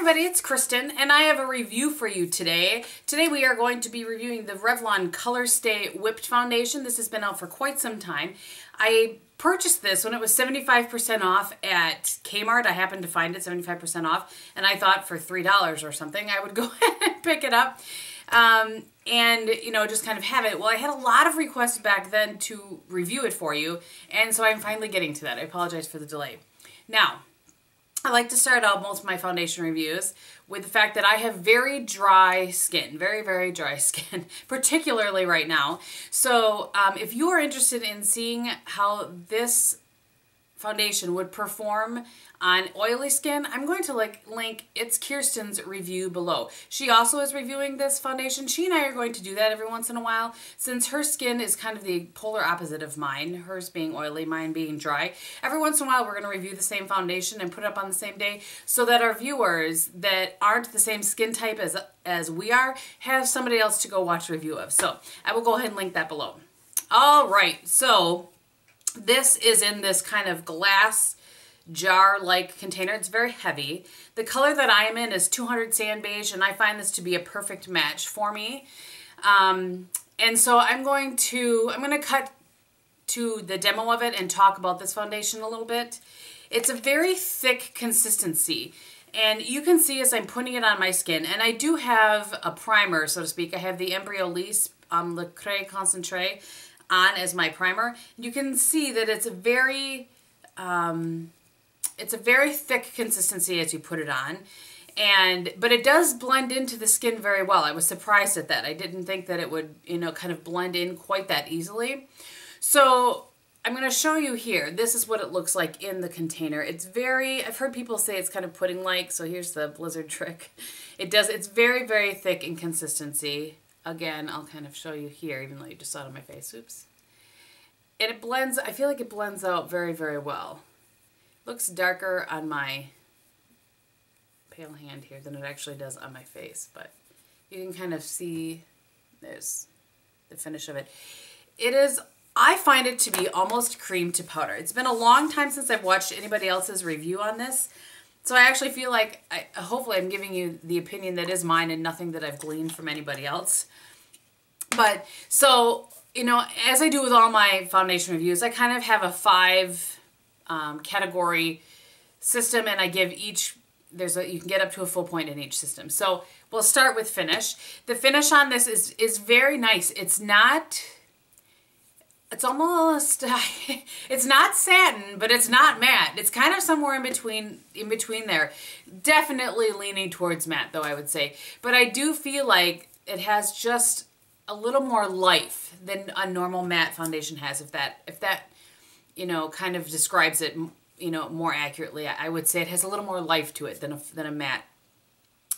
everybody, it's Kristin, and I have a review for you today. Today we are going to be reviewing the Revlon Colorstay Whipped Foundation. This has been out for quite some time. I purchased this when it was 75% off at Kmart. I happened to find it 75% off, and I thought for $3 or something I would go ahead and pick it up. And, you know, just kind of have it. Well, I had a lot of requests back then to review it for you, and so I'm finally getting to that. I apologize for the delay. Now, I like to start out most of my foundation reviews with the fact that I have very dry skin, very, very dry skin, particularly right now. So if you are interested in seeing how this foundation would perform on oily skin, I'm going to link it's Kristin's review below. She also is reviewing this foundation. She and I are going to do that every once in a while since her skin is kind of the polar opposite of mine, hers being oily, mine being dry. Every once in a while we're going to review the same foundation and put it up on the same day so that our viewers that aren't the same skin type as we are have somebody else to go watch a review of. So I will go ahead and link that below. All right, so this is in this kind of glass jar-like container. It's very heavy. The color that I am in is 200 Sand Beige, and I find this to be a perfect match for me. And so I'm going to cut to the demo of it and talk about this foundation a little bit. It's a very thick consistency, and you can see as I'm putting it on my skin, and I do have a primer, so to speak. I have the Embryolisse Le Cré Concentré on as my primer. You can see that it's a very thick consistency as you put it on, but it does blend into the skin very well. I was surprised at that. I didn't think that it would, you know, kind of blend in quite that easily. So I'm going to show you here. This is what it looks like in the container. It's very, I've heard people say it's kind of pudding-like, so here's the blizzard trick. It's very, very thick in consistency. Again, I'll kind of show you here, even though you just saw it on my face. Oops. And it blends, I feel like it blends out very, very well. Looks darker on my pale hand here than it actually does on my face, but you can kind of see there's the finish of it. It is, I find it to be almost cream to powder. It's been a long time since I've watched anybody else's review on this, so I actually feel like hopefully I'm giving you the opinion that is mine and nothing that I've gleaned from anybody else. But so, you know, as I do with all my foundation reviews, I kind of have a 5 category system, and I give each, you can get up to a full point in each system. So we'll start with finish. The finish on this is very nice. It's almost, it's not satin, but it's not matte. It's kind of somewhere in between there. Definitely leaning towards matte though, I would say. But I do feel like it has just a little more life than a normal matte foundation has, if that you know, kind of describes it, you know, more accurately. I would say it has a little more life to it than a matte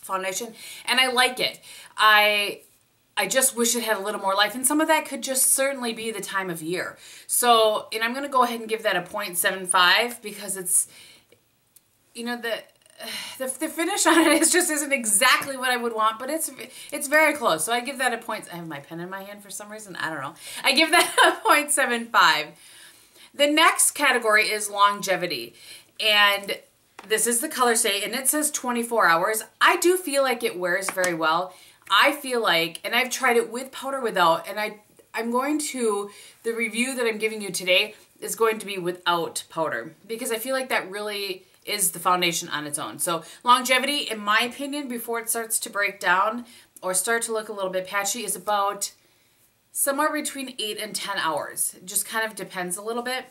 foundation, and I like it. I just wish it had a little more life, and some of that could just certainly be the time of year. So, and I'm going to go ahead and give that a 0.75 because it's, you know, the finish on it isn't exactly what I would want, but it's very close. So I give that a point. I have my pen in my hand for some reason. I don't know. I give that a 0.75. The next category is longevity, and this is the Colorstay, and it says 24 hours. I do feel like it wears very well. I feel like, and I've tried it with powder, without, and the review that I'm giving you today is going to be without powder because I feel like that really is the foundation on its own. So longevity, in my opinion, before it starts to break down or start to look a little bit patchy, is about somewhere between 8 and 10 hours. It just kind of depends a little bit.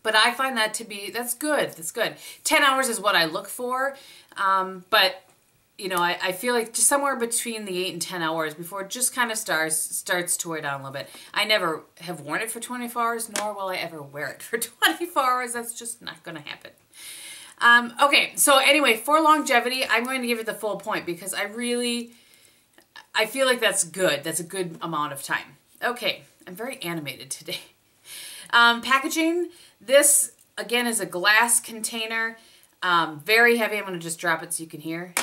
But I find that to be, that's good. That's good. 10 hours is what I look for. But, you know, I feel like just somewhere between the 8 and 10 hours before it just kind of starts to wear down a little bit. I never have worn it for 24 hours, nor will I ever wear it for 24 hours. That's just not going to happen. Okay, so anyway, for longevity, I'm going to give it the full point because I feel like that's good. That's a good amount of time. Okay, I'm very animated today. Packaging, this again is a glass container, very heavy. I'm going to just drop it so you can hear.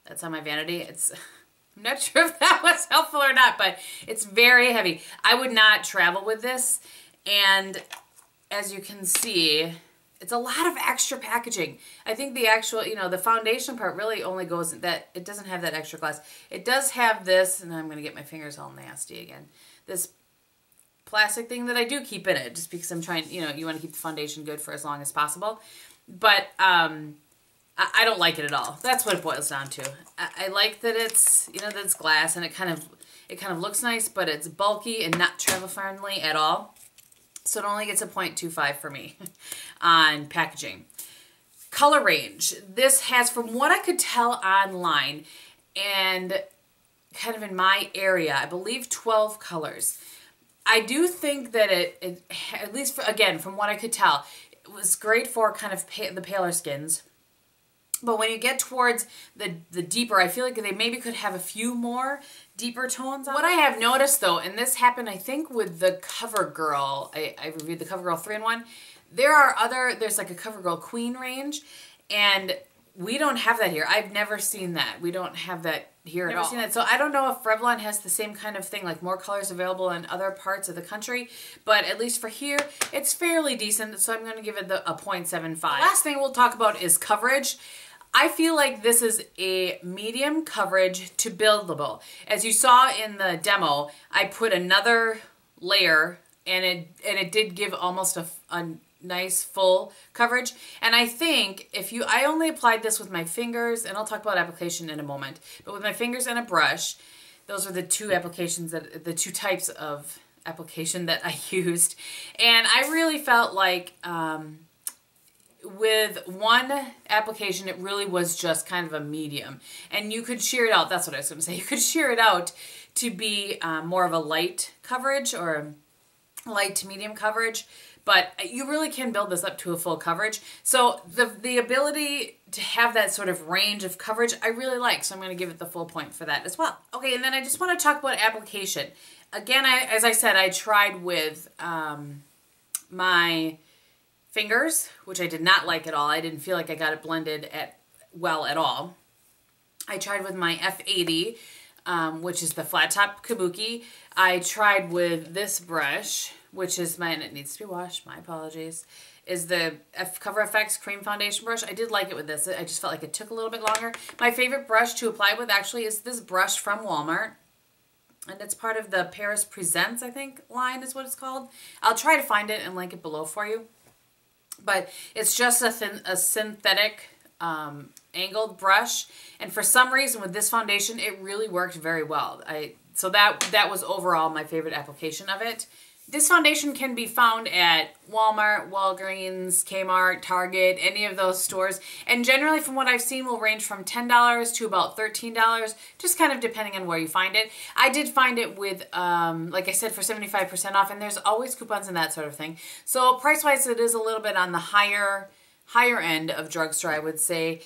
That's on my vanity. I'm not sure if that was helpful or not, but it's very heavy. I would not travel with this, and as you can see, it's a lot of extra packaging. I think the actual, you know, the foundation part really only goes that, it doesn't have that extra glass. It does have this, and I'm going to get my fingers all nasty again, this plastic thing that I do keep in it, just because I'm trying, you know, you want to keep the foundation good for as long as possible. But I don't like it at all. That's what it boils down to. I like that it's, you know, that it's glass, and it kind of looks nice, but it's bulky and not travel friendly at all. So it only gets a 0.25 for me on packaging. Color range. This has, from what I could tell online and kind of in my area, I believe 12 colors. I do think that it at least, again, from what I could tell, it was great for kind of the paler skins. But when you get towards the deeper, I feel like they maybe could have a few more deeper tones on. What I have noticed though, and this happened I think with the CoverGirl, I reviewed the CoverGirl 3-in-1. There's like a CoverGirl Queen range, and we don't have that here. I've never seen that. We don't have that here at all. Seen that. So I don't know if Revlon has the same kind of thing, like more colors available in other parts of the country, but at least for here, it's fairly decent, so I'm going to give it a 0.75. The last thing we'll talk about is coverage. I feel like this is a medium coverage to buildable. As you saw in the demo, I put another layer, and it did give almost a nice full coverage. And I think I only applied this with my fingers, and I'll talk about application in a moment, but with my fingers and a brush, those are the two types of application that I used. And I really felt like, with one application, it really was just kind of a medium, and you could sheer it out. That's what I was going to say. You could sheer it out to be more of a light coverage, or light to medium coverage, but you really can build this up to a full coverage. So the ability to have that sort of range of coverage, I really like, so I'm going to give it the full point for that as well. Okay, and then I just want to talk about application. Again, as I said, I tried with my fingers, which I did not like at all. I didn't feel like I got it blended well at all. I tried with my F80, which is the flat top kabuki. I tried with this brush, which is and it needs to be washed, my apologies, is the Cover FX Cream Foundation brush. I did like it with this. I just felt like it took a little bit longer. My favorite brush to apply with actually is this brush from Walmart. And it's part of the Paris Presents, I think, line is what it's called. I'll try to find it and link it below for you. But it's just a synthetic angled brush, and for some reason with this foundation it really worked very well. So that was overall my favorite application of it. This foundation can be found at Walmart, Walgreens, Kmart, Target, any of those stores, and generally from what I've seen will range from $10 to about $13, just kind of depending on where you find it. I did find it with, like I said, for 75% off, and there's always coupons and that sort of thing. So price-wise, it is a little bit on the higher end of drugstore, I would say.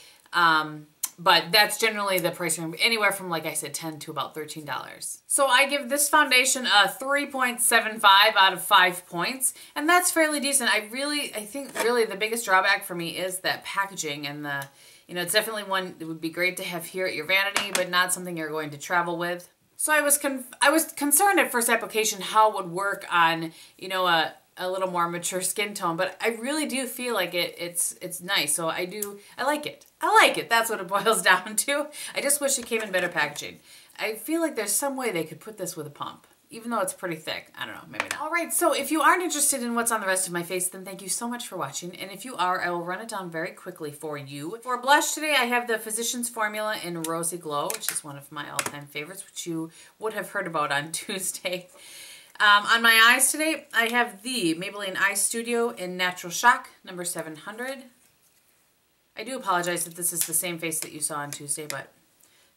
But that's generally the price range, anywhere from, like I said, $10 to about $13. So I give this foundation a 3.75 out of 5 points, and that's fairly decent. I think really the biggest drawback for me is that packaging, and it's definitely one that would be great to have here at your vanity, but not something you're going to travel with. So I was concerned at first application how it would work on, a little more mature skin tone, but I really do feel like it's nice. So I like it. I like it. That's what it boils down to. I just wish it came in better packaging. I feel like there's some way they could put this with a pump, even though it's pretty thick. I don't know, maybe not. All right, so if you aren't interested in what's on the rest of my face, then thank you so much for watching. And if you are, I will run it down very quickly for you. For blush today, I have the Physicians Formula in Rosy Glow, which is one of my all-time favorites, which you would have heard about on Tuesday. On my eyes today, I have the Maybelline Eye Studio in Natural Shock, number 700. I do apologize if this is the same face that you saw on Tuesday, but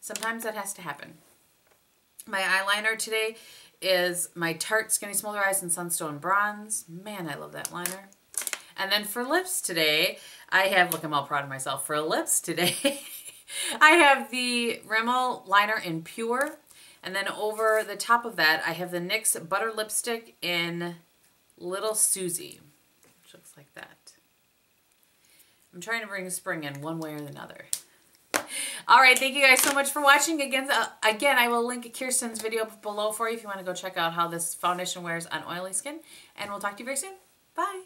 sometimes that has to happen. My eyeliner today is my Tarte Skinny SmolderEyes in Sunstone Bronze. Man, I love that liner. And then for lips today, I have, look, I'm all proud of myself. For lips today, I have the Rimmel liner in Pure. And then over the top of that, I have the NYX Butter Lipstick in Little Susie, which looks like that. I'm trying to bring spring in one way or another. All right, thank you guys so much for watching. Again, I will link Kirsten's video below for you if you want to go check out how this foundation wears on oily skin. And we'll talk to you very soon. Bye.